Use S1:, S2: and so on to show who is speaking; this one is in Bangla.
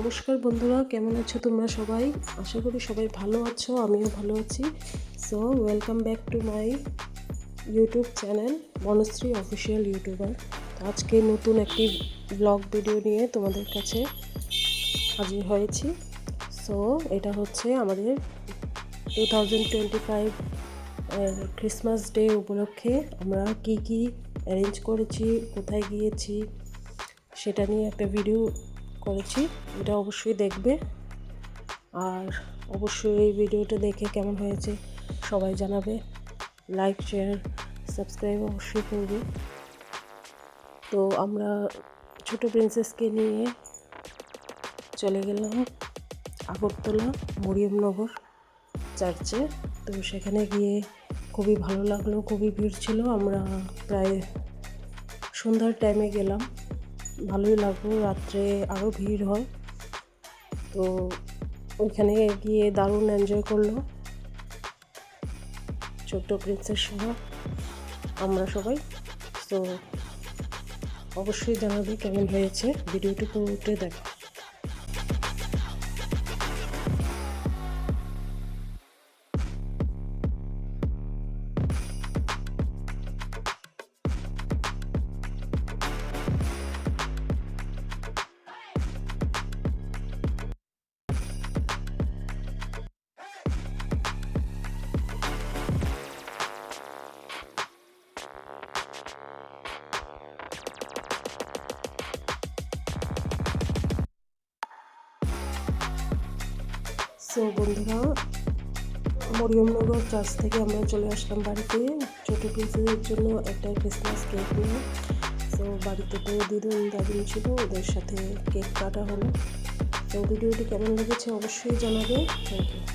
S1: নমস্কার বন্ধুরা, কেমন আছো তোমরা সবাই? আশা করি সবাই ভালো আছো, আমিও ভালো আছি। So welcome back to my YouTube channel Banashree official YouTuber. আজকে নতুন একটি ব্লগ ভিডিও নিয়ে তোমাদের কাছে হাজির হয়েছি। সো এটা হচ্ছে আমাদের 2025 ক্রিসমাস ডে উপলক্ষে আমরা কি অ্যারেঞ্জ করেছি, কোথায় গিয়েছি সেটা নিয়ে একটা ভিডিও করেছি। এটা অবশ্যই দেখবে, আর অবশ্যই এই ভিডিওটা দেখে কেমন হয়েছে সবাই জানাবে। লাইক, শেয়ার, সাবস্ক্রাইব অবশ্যই করবে। তো আমরা ছোট প্রিন্সেসকে নিয়ে চলে গেলাম আগরতলা মরিয়মনগর চার্চে। তো সেখানে গিয়ে খুবই ভালো লাগলো, খুবই ভিড় ছিল। আমরা প্রায় সন্ধ্যার টাইমে গেলাম, ভালোই লাগলো। রাত্রে আরও ভিড় হয়। তো ওইখানে গিয়ে দারুণ এনজয় করলো ছোট্ট প্রিন্সেস সহ আমরা সবাই। তো অবশ্যই জানাবে কেমন হয়েছে, ভিডিওটি পুরোটা দেখো। সো বন্ধুরা, মরিয়মনগর চার্চ থেকে আমরা চলে আসলাম বাড়িতে ছোটো প্রিন্সেসের জন্য একটা ক্রিসমাস কেক নিয়ে। তো বাড়িতে তো দিদুন দাদুন ছিল, ওদের সাথে কেক কাটা হলো। তো ভিডিওটি কেমন লেগেছে অবশ্যই জানাবে। Thank you.